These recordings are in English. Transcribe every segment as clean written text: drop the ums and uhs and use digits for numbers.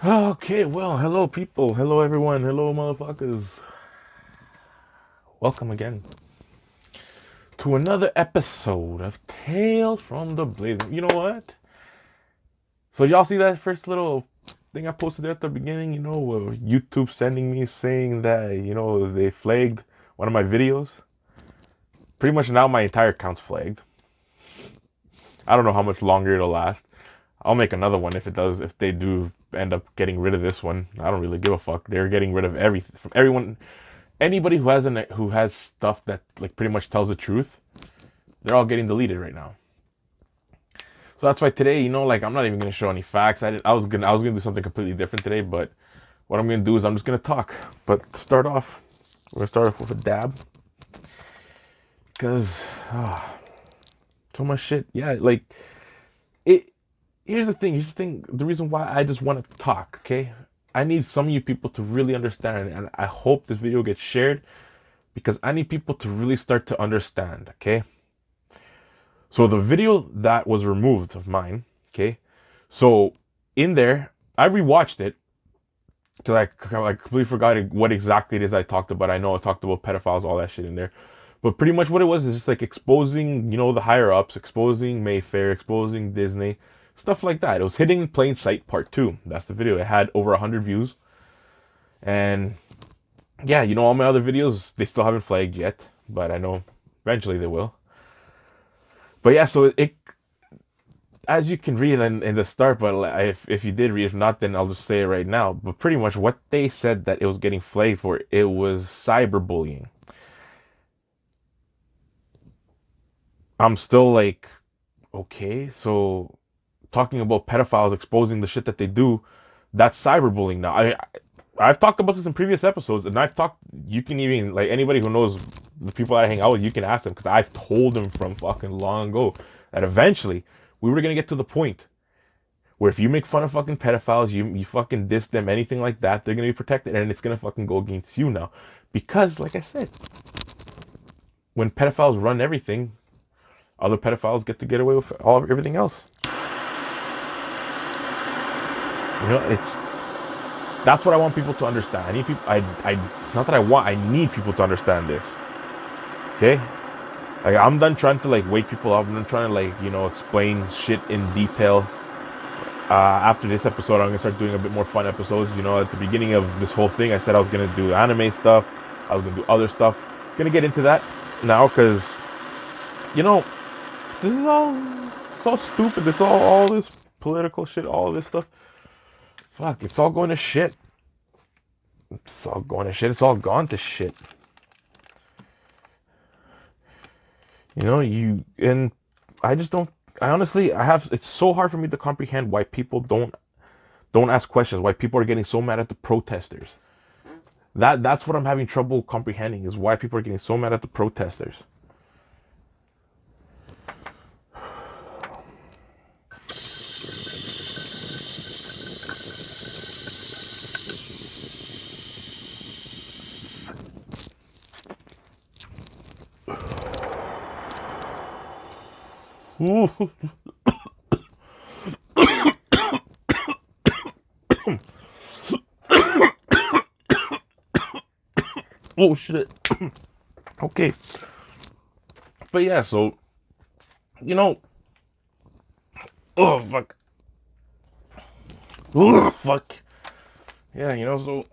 Okay, well, hello people, hello everyone, hello motherfuckers. Welcome again to another episode of Tales from the Blazing. You know what? So y'all see that first little thing I posted there at the beginning? YouTube sending me saying that they flagged one of my videos. Pretty much now my entire account's flagged. I don't know how much longer it'll last. I'll make another one if it does. If they do end up getting rid of this one, I don't really give a fuck. They're getting rid of everyone. Anybody who has stuff that like pretty much tells the truth, they're all getting deleted right now. So that's why today, like I'm not even gonna show any facts. I was gonna do something completely different today, but what I'm gonna do is I'm just gonna talk. But to start off, we're gonna start off with a dab, cause so much shit. Yeah, like it. Here's the thing. Here's the thing. The reason why I just want to talk. Okay, I need some of you people to really understand, and I hope this video gets shared because I need people to really start to understand. Okay. So the video that was removed of mine, okay. So in there, I rewatched it because I completely forgot what exactly it is I talked about. I know I talked about pedophiles, all that shit in there, but pretty much what it was is just like exposing, the higher ups, exposing Mayfair, exposing Disney, stuff like that. It was Hidden in Plain Sight Part Two. That's the video. It had over 100 views, and yeah, all my other videos they still haven't flagged yet, but I know eventually they will. But yeah, so it as you can read in the start, but if you did read, if not, then I'll just say it right now. But pretty much what they said that it was getting flagged for, it was cyberbullying. I'm still like, okay, so talking about pedophiles exposing the shit that they do, that's cyberbullying now. I've talked about this in previous episodes, and I've talked. You can even like anybody who knows the people that I hang out with, you can ask them because I've told them from fucking long ago that eventually we were gonna get to the point where if you make fun of fucking pedophiles, you fucking diss them, anything like that, they're gonna be protected, and it's gonna fucking go against you now, because like I said, when pedophiles run everything, other pedophiles get away with everything else. It's that's what I want people to understand. I need people. I not that I want. I need people to understand this. Okay, like I'm done trying to like wake people up. I'm done trying to like explain shit in detail. After this episode, I'm gonna start doing a bit more fun episodes. At the beginning of this whole thing, I said I was gonna do anime stuff. I was gonna do other stuff. Gonna get into that now because this is all so stupid. This all this political shit, all this stuff. Fuck, it's all going to shit. It's all going to shit. It's all gone to shit. And I just don't. I honestly, I have. It's so hard for me to comprehend why people don't ask questions. Why people are getting so mad at the protesters. That's what I'm having trouble comprehending is why people are getting so mad at the protesters. Oh shit. Okay. But yeah, so oh fuck. Oh fuck. Yeah, so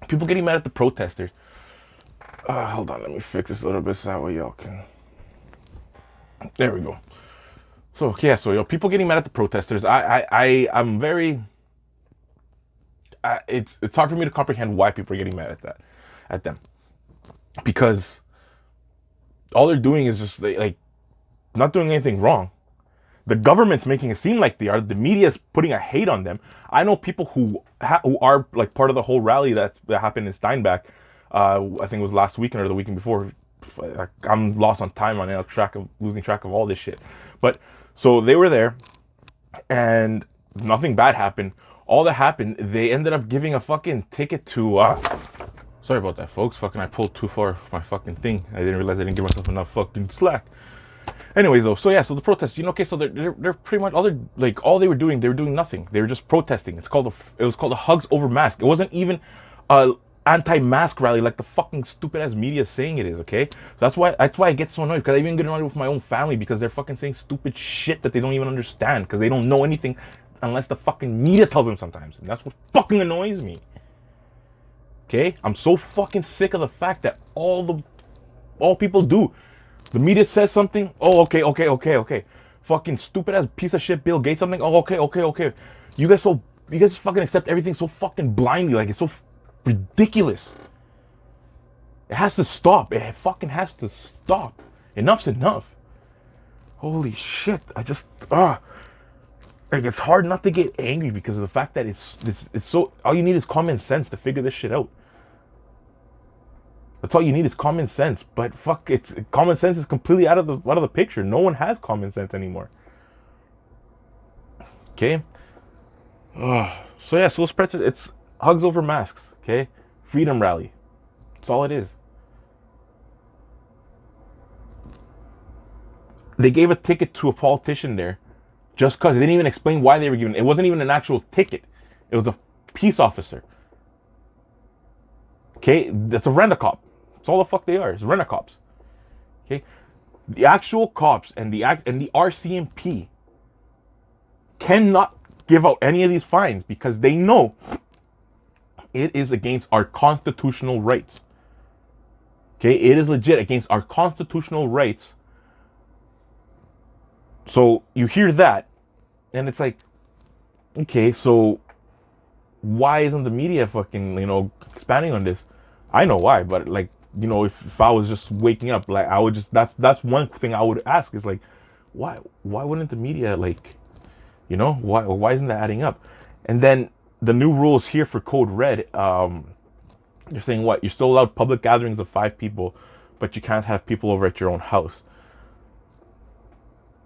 people getting mad at the protesters. Hold on, let me fix this a little bit so that way y'all can. There we go. So yeah, so people getting mad at the protesters. I'm very. It's hard for me to comprehend why people are getting mad at them, because all they're doing is just like not doing anything wrong. The government's making it seem like they are. The media is putting a hate on them. I know people who are like part of the whole rally that happened in Steinbach. I think it was last weekend or the weekend before. I'm lost on time. I'm losing track of all this shit. But so they were there, and nothing bad happened. All that happened, they ended up giving a fucking ticket to. Sorry about that, folks. Fucking, I pulled too far my fucking thing. I didn't realize I didn't give myself enough fucking slack. Anyways, though, so yeah, so the protests, okay, so they're pretty much all they were doing, they were doing nothing. They were just protesting. It was called a Hugs Over Mask. It wasn't even a anti-mask rally like the fucking stupid ass media is saying it is. Okay, so that's why I get so annoyed, because I even get annoyed with my own family because they're fucking saying stupid shit that they don't even understand because they don't know anything unless the fucking media tells them sometimes, and that's what fucking annoys me. Okay, I'm so fucking sick of the fact that all people do. The media says something. Oh, okay. Fucking stupid ass piece of shit Bill Gates something. Oh, okay. You guys just fucking accept everything so fucking blindly. Like, it's so ridiculous. It has to stop. It fucking has to stop. Enough's enough. Holy shit. Like, it's hard not to get angry because of the fact that it's so, all you need is common sense to figure this shit out. That's all you need is common sense. But fuck, common sense is completely out of the picture. No one has common sense anymore. Okay. So yeah, so it's Hugs Over Masks. Okay, freedom rally. That's all it is. They gave a ticket to a politician there, just cause they didn't even explain why they were given. It wasn't even an actual ticket. It was a peace officer. Okay, that's a rent-a-cop. That's all the fuck they are. It's rent-a-cops. Okay, the actual cops and the RCMP cannot give out any of these fines because they know it is against our constitutional rights. Okay, it is legit against our constitutional rights. So you hear that, and it's like, okay, so why isn't the media fucking, expanding on this? I know why, but like, if I was just waking up, like, I would just, that's one thing I would ask is like, why wouldn't the media, like, why isn't that adding up? And then the new rules here for Code Red, you're saying what? You're still allowed public gatherings of 5 people, but you can't have people over at your own house.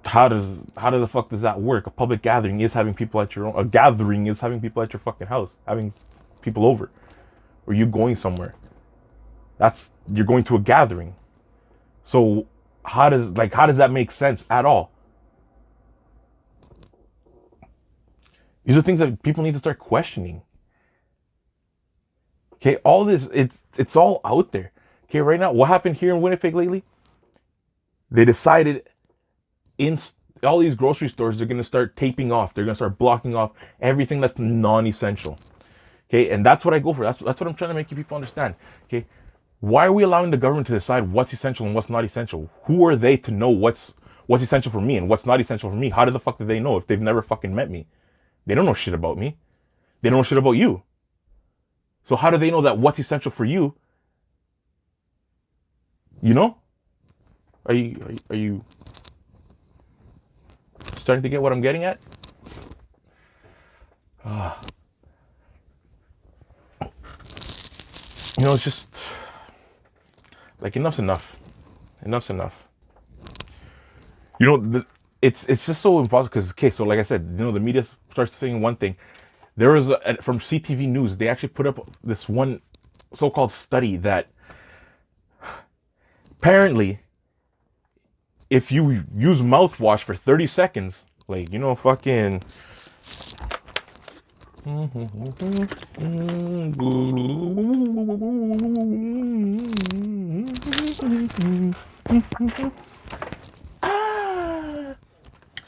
How the fuck does that work? A public gathering is having people at your own. A gathering is having people at your fucking house, having people over, or you going somewhere. You're going to a gathering. So how does that make sense at all? These are things that people need to start questioning. Okay, all this, it's all out there. Okay, right now, what happened here in Winnipeg lately? They decided in all these grocery stores, they're going to start taping off. They're going to start blocking off everything that's non-essential. Okay, and that's what I go for. That's what I'm trying to make you people understand. Okay, why are we allowing the government to decide what's essential and what's not essential? Who are they to know what's essential for me and what's not essential for me? How the fuck do they know if they've never fucking met me? They don't know shit about me. They don't know shit about you. So how do they know that what's essential for you? Are you starting to get what I'm getting at? It's just like enough's enough. Enough's enough. It's just so impossible because, okay, so like I said, the media starts saying one thing. There was from CTV News, they actually put up this one so-called study that apparently if you use mouthwash for 30 seconds, like, fucking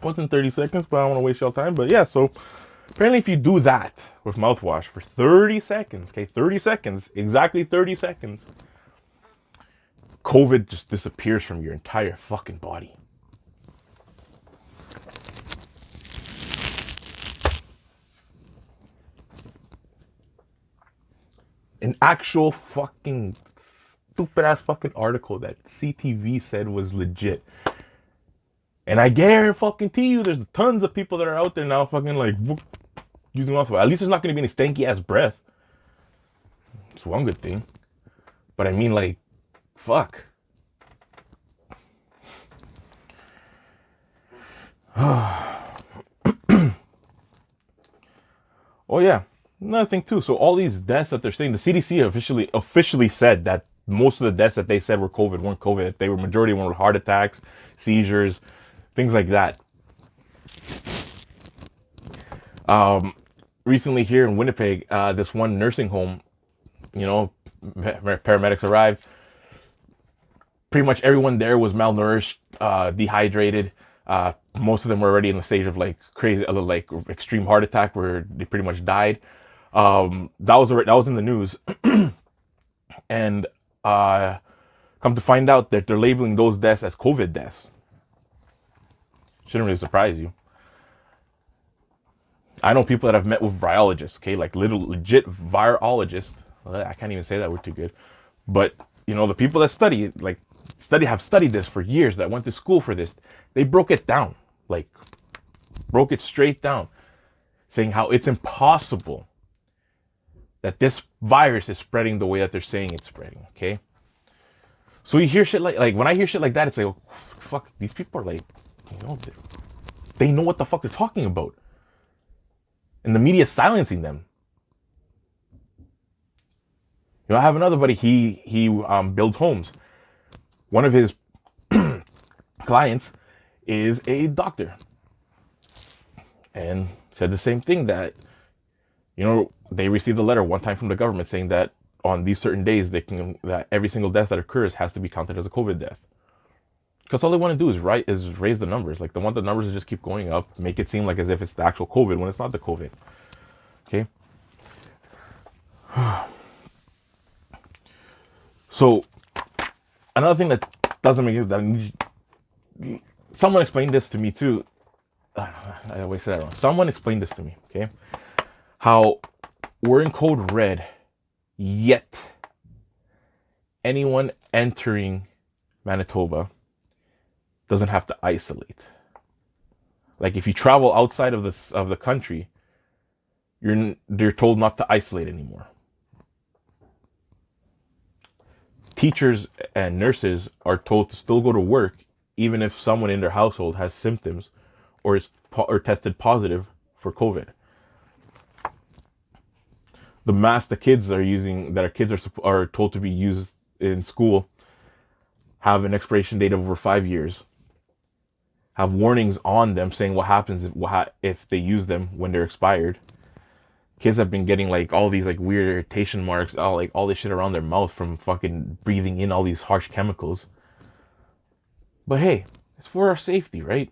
wasn't 30 seconds, but I don't want to waste your time. But yeah, so apparently if you do that with mouthwash for 30 seconds, okay, 30 seconds, exactly 30 seconds, COVID just disappears from your entire fucking body. An actual fucking stupid ass fucking article that CTV said was legit. And I guarantee you there's tons of people that are out there now fucking like using mouthwash. At least there's not going to be any stanky ass breath. It's one good thing. But I mean, like, fuck. Oh yeah, another thing too. So all these deaths that they're saying, the CDC officially said that most of the deaths that they said were COVID weren't COVID. They were majority were heart attacks, seizures, things like that. Recently here in Winnipeg, this one nursing home, you know, paramedics arrived. Pretty much everyone there was malnourished, dehydrated. Most of them were already in the stage of like crazy, like extreme heart attack, where they pretty much died. That was in the news, and come to find out that they're labeling those deaths as COVID deaths. Shouldn't really surprise you. I know people that have met with virologists, okay, like little legit virologists. Well, I can't even say that word too good, but you know the people that have studied this for years, that went to school for this. They broke it down, like broke it straight down, saying how it's impossible that this virus is spreading the way that they're saying it's spreading. Okay, so you hear shit like when I hear shit like that, it's like, oh, fuck, these people are like, you know, they know what the fuck they're talking about, and the media is silencing them. You know, I have another buddy. He builds homes. One of his clients is a doctor, and said the same thing, that you know they received a letter one time from the government saying that on these certain days that every single death that occurs has to be counted as a COVID death. Because all they want to do is raise the numbers. Like they want the numbers to just keep going up, make it seem like as if it's the actual COVID when it's not the COVID. Okay. So another thing that doesn't make that someone explained this to me too. I always say that wrong. Someone explained this to me. Okay, how we're in code red, yet anyone entering Manitoba doesn't have to isolate. Like if you travel outside of the country, they're told not to isolate anymore. Teachers and nurses are told to still go to work even if someone in their household has symptoms or tested positive for COVID. The masks the kids are using, that our kids are told to be used in school, have an expiration date of over 5 years, have warnings on them saying what happens if they use them when they're expired. Kids have been getting like all these like weird irritation marks, all this shit around their mouth from fucking breathing in all these harsh chemicals. But hey, it's for our safety, right?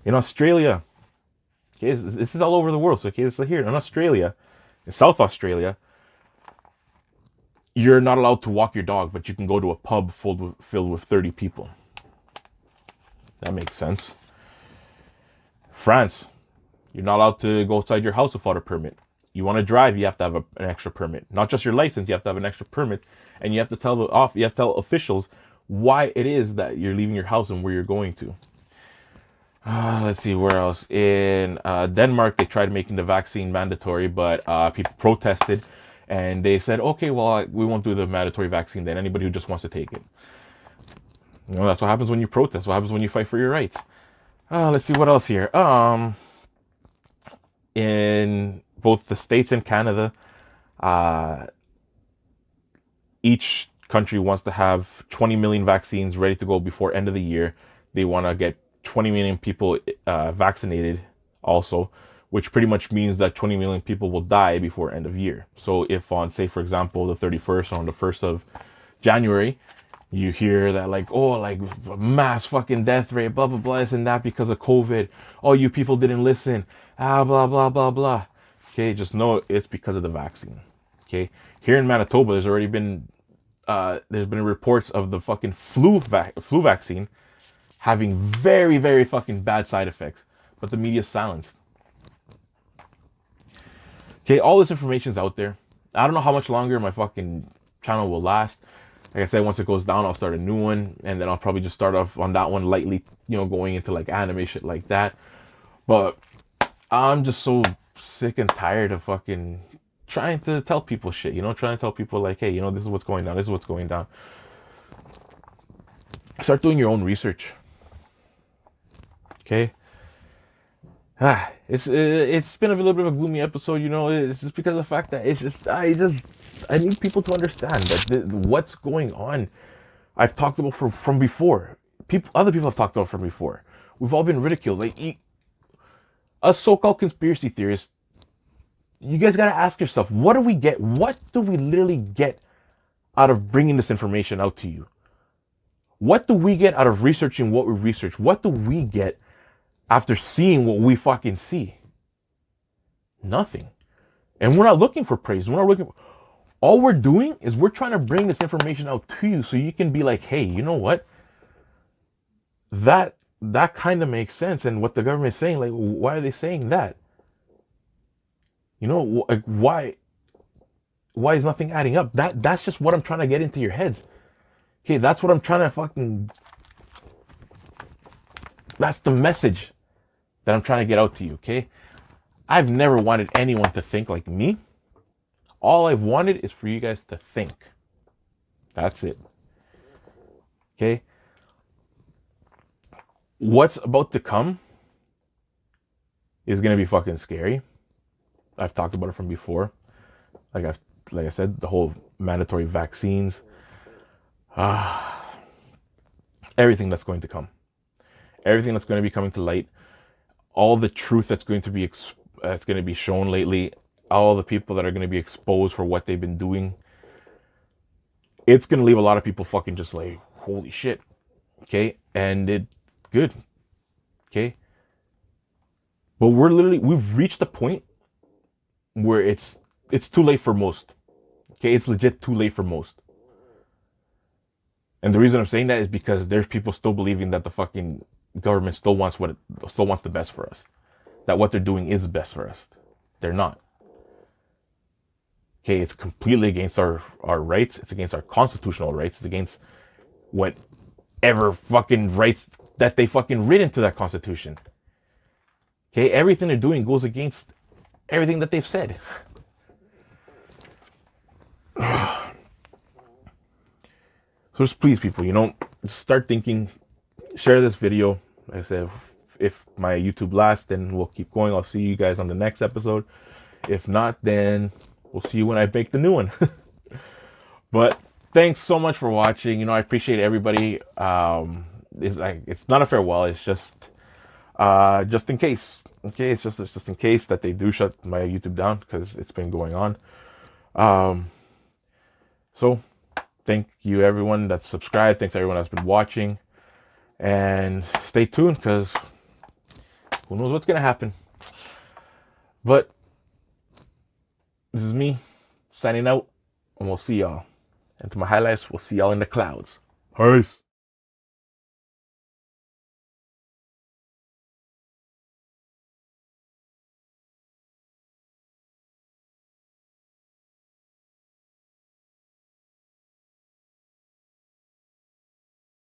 In Australia, okay, this is all over the world. So okay, so here in Australia, in South Australia, you're not allowed to walk your dog, but you can go to a pub filled with 30 people. That makes sense. France, you're not allowed to go outside your house without a permit. You want to drive, you have to have an extra permit. Not just your license, you have to have an extra permit, and you have to tell officials why it is that you're leaving your house and where you're going to. Let's see, where else? In Denmark, they tried making the vaccine mandatory, but people protested, and they said, okay, well, we won't do the mandatory vaccine then. Anybody who just wants to take it. You know, that's what happens when you protest. What happens when you fight for your rights. Let's see what else here. In both the States and Canada, each country wants to have 20 million vaccines ready to go before end of the year. They want to get 20 million people vaccinated also, which pretty much means that 20 million people will die before end of year. So if on, say, for example, the 31st or on the 1st of January, you hear that like, oh, like mass fucking death rate, blah, blah, blah, this and that because of COVID. Oh, you people didn't listen. Blah, blah, blah, blah. Okay, just know it's because of the vaccine. Okay, here in Manitoba, there's already been reports of the fucking flu vaccine having very, very fucking bad side effects, but the media's silenced. Okay, all this information's out there. I don't know how much longer my fucking channel will last. Like I said, once it goes down, I'll start a new one, and then I'll probably just start off on that one lightly, you know, going into like anime shit like that. But I'm just so sick and tired of fucking trying to tell people shit, you know, trying to tell people like, hey, you know, this is what's going down, this is what's going down. Start doing your own research. Okay? It's been a little bit of a gloomy episode, you know. It's just because of the fact that I need people to understand that what's going on. I've talked about from before. Other people have talked about from before. We've all been ridiculed. Like us so-called conspiracy theorists, you guys gotta ask yourself, what do we get? What do we literally get out of bringing this information out to you? What do we get out of researching what we research? What do we get after seeing what we fucking see? Nothing. And we're not looking for praise. We're not looking. All we're doing is we're trying to bring this information out to you so you can be like, hey, you know what? That kind of makes sense. And what the government is saying, like, why are they saying that? You know, like, why is nothing adding up? That's just what I'm trying to get into your heads. Okay, that's what I'm trying to fucking. That's the message that I'm trying to get out to you. Okay, I've never wanted anyone to think like me. All I've wanted is for you guys to think. That's it. Okay. What's about to come is gonna be fucking scary. I've talked about it from before. Like I said, the whole mandatory vaccines, everything that's going to come, everything that's going to be coming to light, all the truth that's going to be shown lately, all the people that are going to be exposed for what they've been doing. It's going to leave a lot of people fucking just like, holy shit. Okay, and it's good. Okay, but we've reached a point where it's too late for most. Okay, it's legit too late for most. And the reason I'm saying that is because there's people still believing that the fucking government still wants the best for us. That what they're doing is best for us. They're not. Okay, it's completely against our rights. It's against our constitutional rights. It's against whatever fucking rights that they fucking written into that constitution. Okay, everything they're doing goes against everything that they've said. So just please, people, you know, start thinking, share this video. Like I said, if my YouTube lasts, then we'll keep going. I'll see you guys on the next episode. If not, then we'll see you when I make the new one. But thanks so much for watching. You know, I appreciate everybody. It's not a farewell. It's just in case. Okay, it's just in case that they do shut my YouTube down because it's been going on. So thank you everyone that's subscribed. Thanks everyone that's been watching. And stay tuned because who knows what's gonna happen. But this is me signing out, and we'll see y'all. And to my highlights, we'll see y'all in the clouds. Peace.